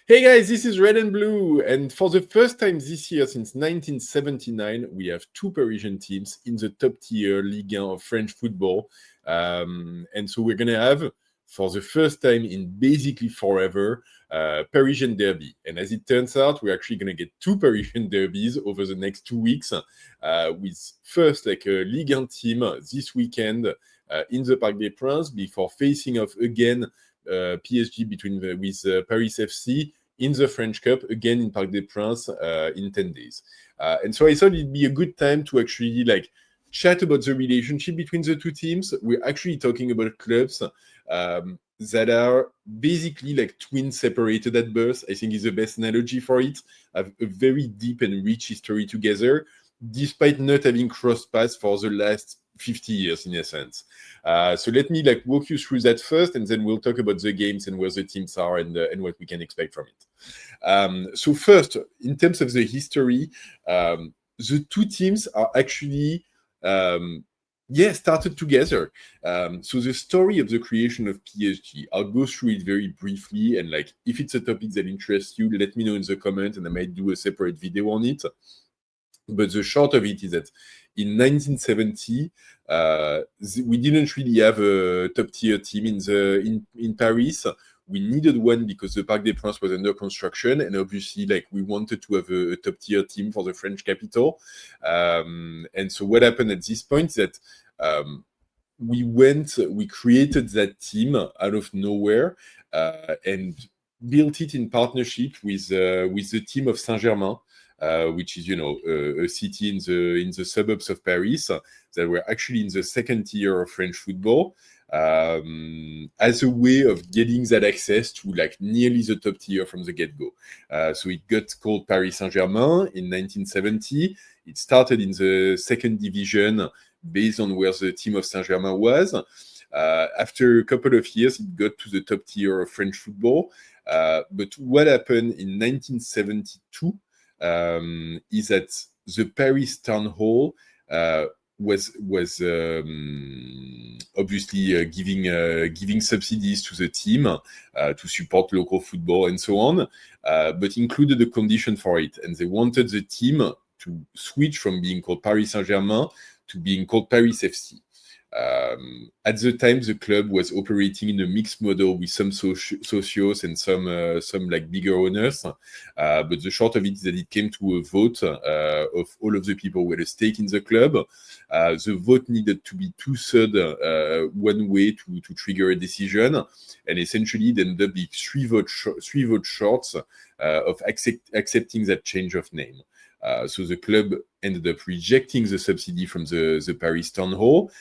Hey guys, this is Red and Blue, and for the first time this year since 1979, we have two Parisian teams in the top tier Ligue 1 of French football. And so we're going to have, for the first time in basically forever, Parisian derby. And as it turns out, we're actually going to get two Parisian derbies over the next 2 weeks, with first like a Ligue 1 team this weekend in the Parc des Princes before facing off again PSG with Paris FC in the French Cup again in Parc des Princes in 10 days. And so I thought it'd be a good time to actually chat about the relationship between the two teams. We're actually talking about clubs that are basically like twins separated at birth, I think is the best analogy for it, have a very deep and rich history together, despite not having crossed paths for the last 50 years in essence. So let me walk you through that first, and then we'll talk about the games and where the teams are and what we can expect from it. So first, in terms of the history, the two teams are actually started together. So the story of the creation of PSG, I'll go through it very briefly, and if it's a topic that interests you, let me know in the comment, and I might do a separate video on it. But the short of it is that in 1970, we didn't really have a top-tier team in Paris. We needed one because the Parc des Princes was under construction, and obviously, we wanted to have a top-tier team for the French capital. And so what happened at this point is that we created that team out of nowhere and built it in partnership with the team of Saint-Germain. Which is, a city in the suburbs of Paris that were actually in the second tier of French football, as a way of getting that access to nearly the top tier from the get-go. So it got called Paris Saint-Germain in 1970. It started in the second division based on where the team of Saint-Germain was. After a couple of years, it got to the top tier of French football. But what happened in 1972 is that the Paris town hall was obviously giving subsidies to the team to support local football and so on, but included a condition for it, and they wanted the team to switch from being called Paris Saint-Germain to being called Paris FC. At the time, the club was operating in a mixed model with some socios and some bigger owners. But the short of it is that it came to a vote of all of the people who had a stake in the club. The vote needed to be two-thirds one way to trigger a decision, and essentially it ended up being three vote short of accepting that change of name. So the club ended up rejecting the subsidy from the Paris town hall,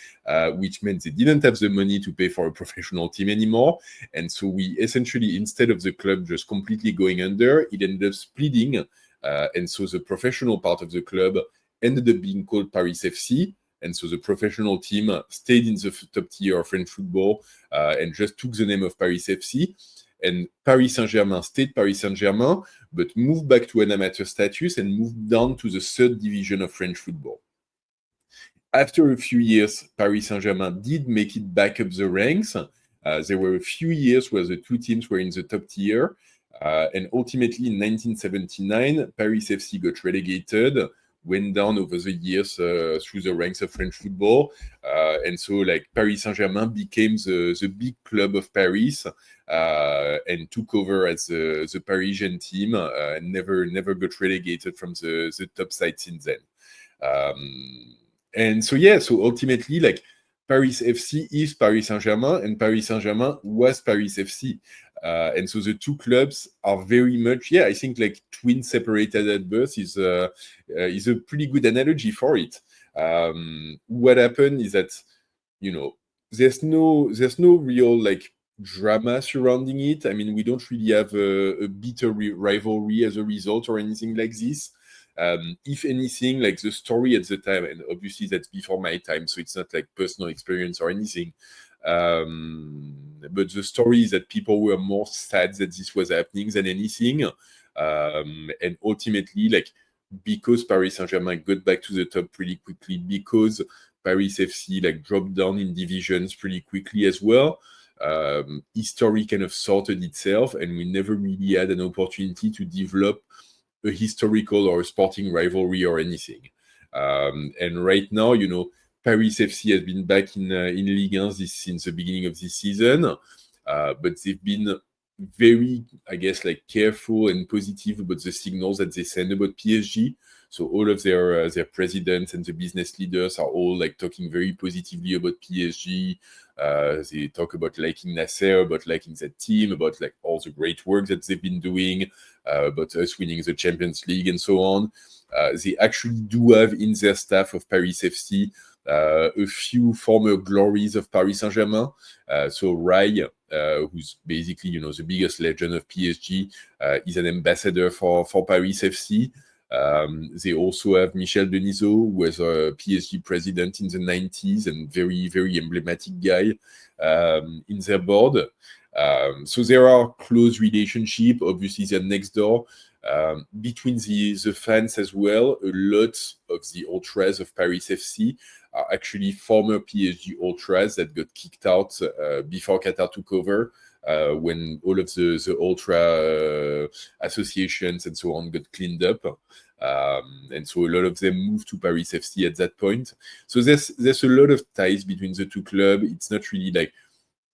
which meant they didn't have the money to pay for a professional team anymore. And so we essentially, instead of the club just completely going under, it ended up splitting. And so the professional part of the club ended up being called Paris FC. And so the professional team stayed in the top tier of French football and just took the name of Paris FC. And Paris Saint-Germain stayed Paris Saint-Germain, but moved back to an amateur status and moved down to the third division of French football. After a few years, Paris Saint-Germain did make it back up the ranks. There were a few years where the two teams were in the top tier. And ultimately, in 1979, Paris FC got relegated, went down over the years through the ranks of French football. And so Paris Saint-Germain became the big club of Paris and took over as the Parisian team and never got relegated from the top side since then. And so ultimately Paris FC is Paris Saint-Germain, and Paris Saint-Germain was Paris FC. And so the two clubs are very much, I think twins separated at birth is a pretty good analogy for it. What happened is that, there's no real drama surrounding it. I mean, we don't really have a bitter rivalry as a result or anything like this. If anything, the story at the time, and obviously that's before my time, so it's not personal experience or anything. But the story is that people were more sad that this was happening than anything. And ultimately, because Paris Saint-Germain got back to the top pretty quickly, because Paris FC dropped down in divisions pretty quickly as well, history kind of sorted itself, and we never really had an opportunity to develop a historical or a sporting rivalry or anything. And right now, Paris FC has been back in Ligue 1 since the beginning of this season, but they've been very, I guess, like careful and positive about the signals that they send about PSG. So all of their presidents and the business leaders are all like talking very positively about PSG. They talk about liking Nasser, about liking that team, about like all the great work that they've been doing, about us winning the Champions League and so on. They actually do have in their staff of Paris FC a few former glories of Paris Saint-Germain. So Rai, who's basically, the biggest legend of PSG, is an ambassador for Paris FC. They also have Michel Denisot, who was a PSG president in the 90s and very, very emblematic guy in their board. So there are close relationship. Obviously, they're next door. Between the fans as well, a lot of the ultras of Paris FC are actually former PSG ultras that got kicked out before Qatar took over, when all of the ultra associations and so on got cleaned up. And so a lot of them moved to Paris FC at that point. So there's a lot of ties between the two clubs. It's not really like,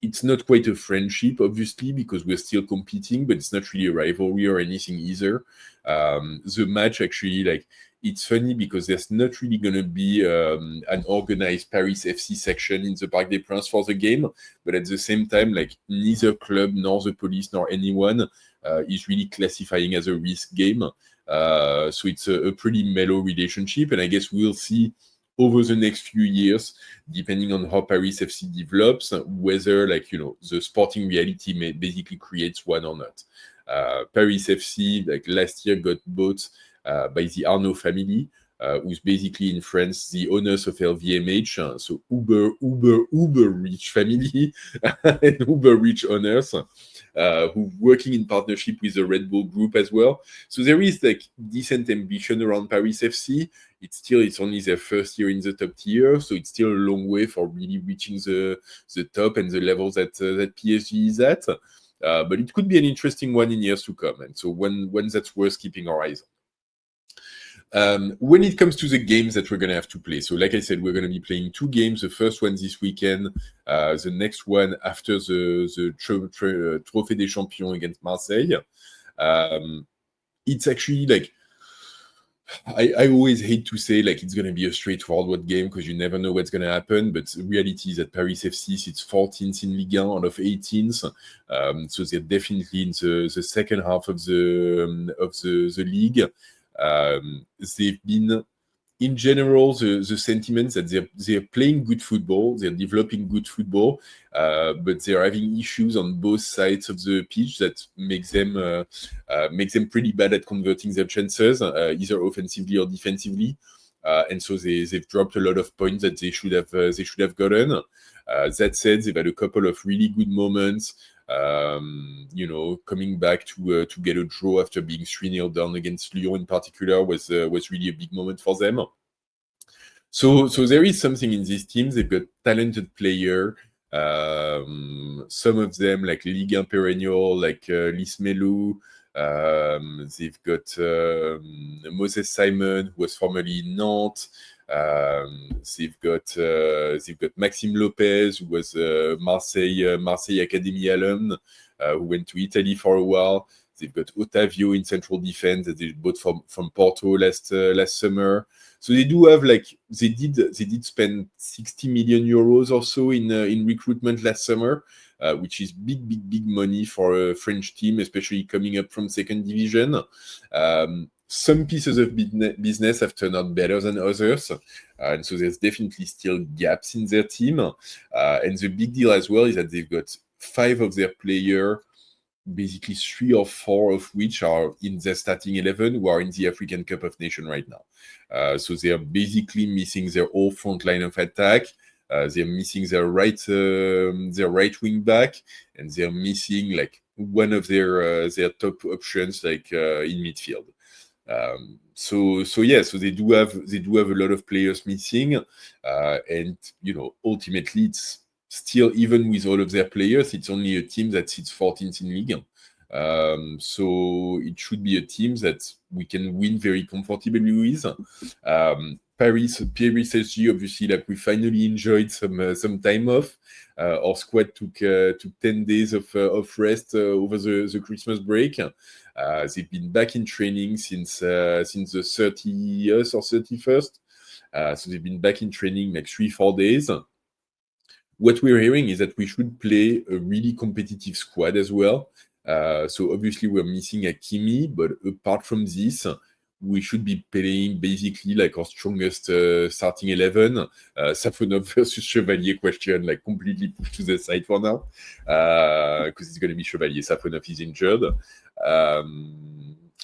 it's not quite a friendship, obviously, because we're still competing, but it's not really a rivalry or anything either. The match actually, like, it's funny because there's not really going to be an organized Paris FC section in the Parc des Princes for the game, but at the same time, like, neither club nor the police nor anyone is really classifying as a risk game. So it's a pretty mellow relationship, and I guess we'll see over the next few years, depending on how Paris FC develops, whether, like, the sporting reality basically creates one or not. Paris FC, like, last year got bought by the Arnaud family, who's basically in France the owners of LVMH, so uber rich family and uber rich owners, who working in partnership with the Red Bull Group as well. So there is like decent ambition around Paris FC. It's only their first year in the top tier, so it's still a long way for really reaching the top and the levels that PSG is at. But it could be an interesting one in years to come, and so one that's worth keeping our eyes on. When it comes to the games that we're going to have to play, so like I said, we're going to be playing two games. The first one this weekend, the next one after the Trophée des Champions against Marseille. It's actually like, I always hate to say like it's going to be a straightforward game because you never know what's going to happen, but the reality is that Paris FC sits 14th in Ligue 1 out of 18th, so they're definitely in the second half of the league. They've been, in general, the sentiment that they're playing good football, they're developing good football, but they're having issues on both sides of the pitch that makes them pretty bad at converting their chances, either offensively or defensively. And so they've dropped a lot of points that they should have gotten. That said, they've had a couple of really good moments. Coming back to get a draw after being 3-0 down against Lyon in particular was really a big moment for them. So there is something in this team. They've got talented player. Some of them like Ligue 1 perennial, like Lismelu. They've got Moses Simon, who was formerly in Nantes. They've got Maxime Lopez, who was Marseille Academy alum, who went to Italy for a while. They've got Otavio in central defense that they bought from Porto last summer. So they do have they did spend 60 million euros or so in recruitment last summer, which is big money for a French team, especially coming up from second division. Some pieces of business have turned out better than others, and so there's definitely still gaps in their team. And the big deal as well is that they've got 5 of their players, basically 3 or 4 of which are in their starting 11, who are in the African Cup of Nations right now. So they are basically missing their whole front line of attack. They're missing their right wing back, and they're missing like one of their top options, like in midfield. So they do have a lot of players missing, and ultimately it's still, even with all of their players, it's only a team that sits 14th in Ligue 1. So it should be a team that we can win very comfortably with. Paris PSG, obviously, like we finally enjoyed some time off. Our squad took 10 days of rest over the Christmas break. They've been back in training since the 30th or 31st. So they've been back in training like 3-4 days. What we're hearing is that we should play a really competitive squad as well. So obviously we're missing Hakimi, but apart from this, we should be playing basically like our strongest starting 11. Safonov versus Chevalier question, like completely put to the side for now, because it's going to be Chevalier. Safonov is injured.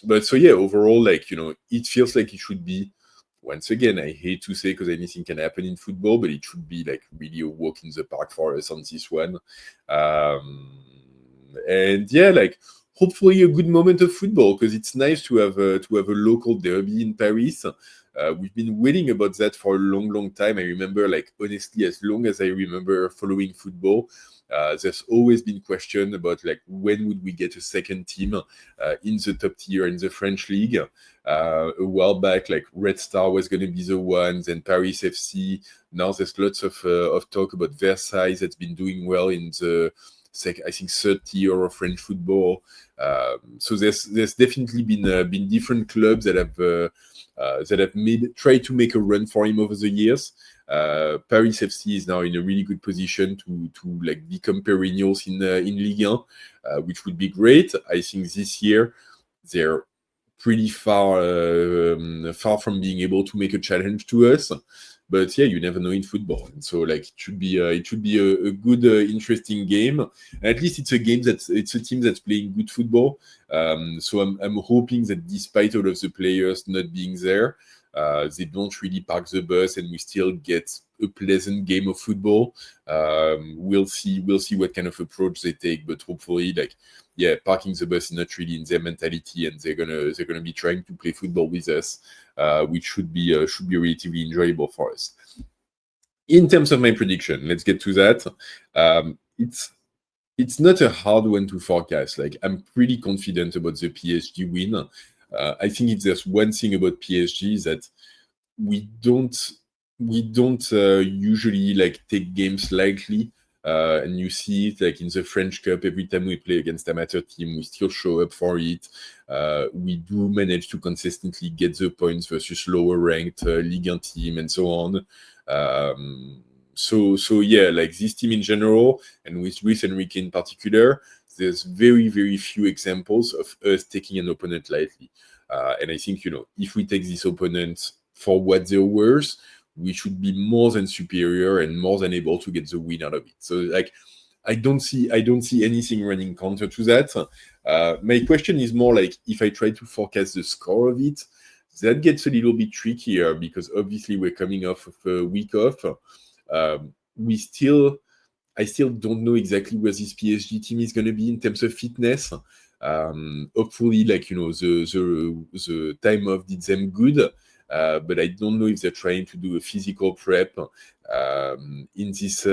But so yeah, overall, like, you know, it feels like it should be, once again, I hate to say because anything can happen in football, but it should be like really a walk in the park for us on this one. And yeah, like hopefully a good moment of football, because it's nice to have a local derby in Paris. We've been waiting about that for a long time. I remember, like, honestly, as long as I remember following football, there's always been question about like when would we get a second team in the top tier in the French league. A while back, like Red Star was going to be the one, then Paris FC. Now there's lots of talk about Versailles that's been doing well in the I think third tier of French football. So there's definitely been different clubs that have tried to make a run for him over the years. Paris FC is now in a really good position to like become perennials in Ligue 1, which would be great. I think this year they're pretty far from being able to make a challenge to us. But yeah, you never know in football, and so like it should be a good, interesting game. And at least it's a team that's playing good football. So I'm hoping that despite all of the players not being there, they don't really park the bus, and we still get a pleasant game of football. We'll see what kind of approach they take, but hopefully, like, yeah, parking the bus is not really in their mentality, and they're gonna be trying to play football with us, which should be relatively enjoyable for us. In terms of my prediction, let's get to that. It's not a hard one to forecast. Like, I'm pretty confident about the PSG win. I think if there's one thing about PSG is that we don't usually like take games lightly. And you see it like in the French Cup, every time we play against amateur team, we still show up for it. We do manage to consistently get the points versus lower ranked Ligue 1 team and so on. So yeah, like this team in general, and with Luis Enrique in particular, there's very, very few examples of us taking an opponent lightly. And I think, you know, if we take this opponent for what they're worth, we should be more than superior and more than able to get the win out of it. So like, I don't see anything running counter to that. My question is more like, if I try to forecast the score of it, that gets a little bit trickier, because obviously we're coming off of a week off. I still don't know exactly where this PSG team is going to be in terms of fitness. Hopefully, like, you know, the time off did them good. But I don't know if they're trying to do a physical prep in this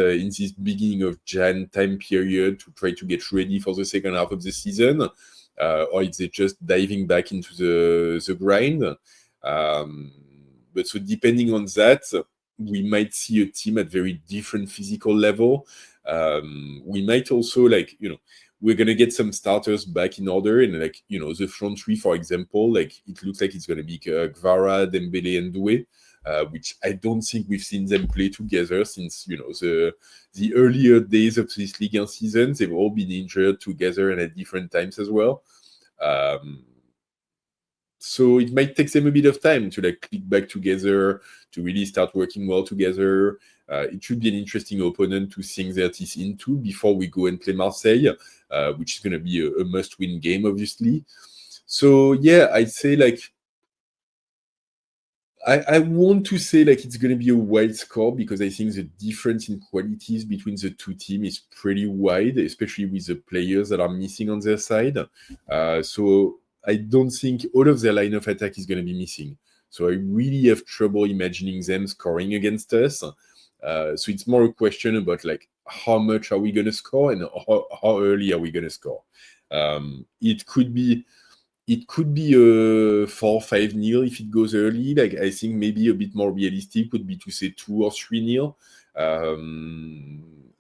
beginning of Jan time period to try to get ready for the second half of the season, or if they're just diving back into the grind. But so depending on that, we might see a team at very different physical level. We might also, like, you know, we're going to get some starters back in order. And, like, you know, the front three, for example, like, it looks like it's going to be Kvara, Dembele, and Doué, which I don't think we've seen them play together since, you know, the earlier days of this Ligue 1 season. They've all been injured together and at different times as well. So it might take them a bit of time to like click back together, to really start working well together. It should be an interesting opponent to sink their teeth into before we go and play Marseille, which is going to be a must-win game, obviously. So yeah, I'd say like I want to say like it's going to be a wide score, because I think the difference in qualities between the two teams is pretty wide, especially with the players that are missing on their side. So I don't think all of their line of attack is going to be missing. So I really have trouble imagining them scoring against us. So it's more a question about like how much are we going to score and how early are we going to score. It could be 4-5-0 if it goes early. Like, I think maybe a bit more realistic would be to say 2 or 3-0.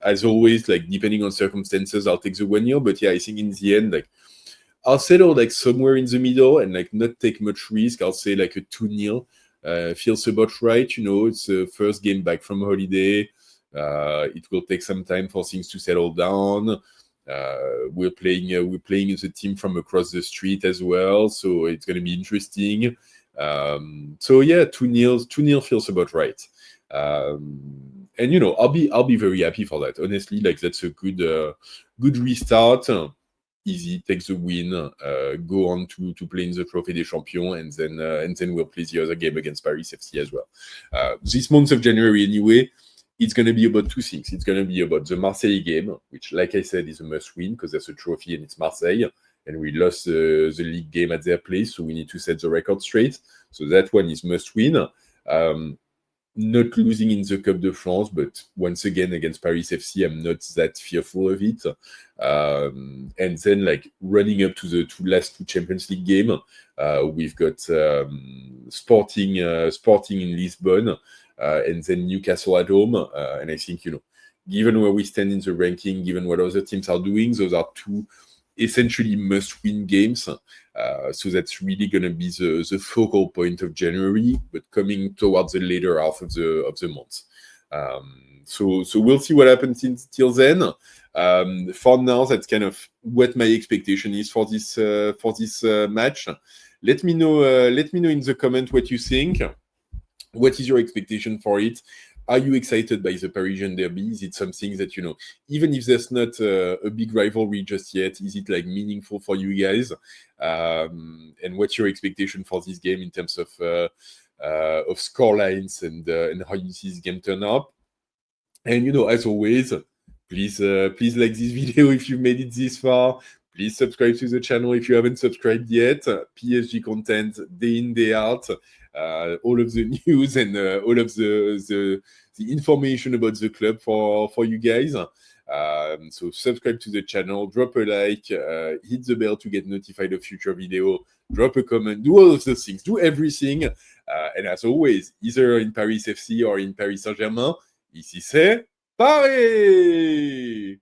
As always, like, depending on circumstances, I'll take the 1-0. But yeah, I think in the end, like, I'll settle like somewhere in the middle and like not take much risk. I'll say like a 2-0. Feels about right. It's the first game back from holiday. It will take some time for things to settle down. We're playing as a team from across the street as well, so it's going to be interesting. So yeah, 2-0 feels about right. And I'll be very happy for that. Honestly, like, that's a good restart. Easy, take the win, go on to play in the Trophée des Champions, and then we'll play the other game against Paris FC as well. This month of January, anyway, it's going to be about 2 things. It's going to be about the Marseille game, which, like I said, is a must-win because there's a trophy and it's Marseille, and we lost the league game at their place, so we need to set the record straight. So that one is must-win. Not losing in the Cup de France, but once again against Paris FC, I'm not that fearful of it. And then, like, running up to the last two Champions League game, we've got Sporting in Lisbon, and then Newcastle at home. And I think, given where we stand in the ranking, given what other teams are doing, those are two essentially must-win games. So that's really going to be the focal point of January, but coming towards the later half of the month. So we'll see what happens until then. For now, that's kind of what my expectation is for this match. Let me know in the comment what you think. What is your expectation for it? Are you excited by the Parisian derby? Is it something that, even if there's not a big rivalry just yet, is it like meaningful for you guys? And what's your expectation for this game in terms of score lines and how you see this game turn up? And, as always, please like this video if you've made it this far. Please subscribe to the channel if you haven't subscribed yet. PSG content day in, day out. All of the news and all of the information about the club for you guys. So subscribe to the channel, drop a like, hit the bell to get notified of future video, drop a comment, do all of those things, do everything. And as always, either in Paris FC or in Paris Saint-Germain, ici c'est Paris!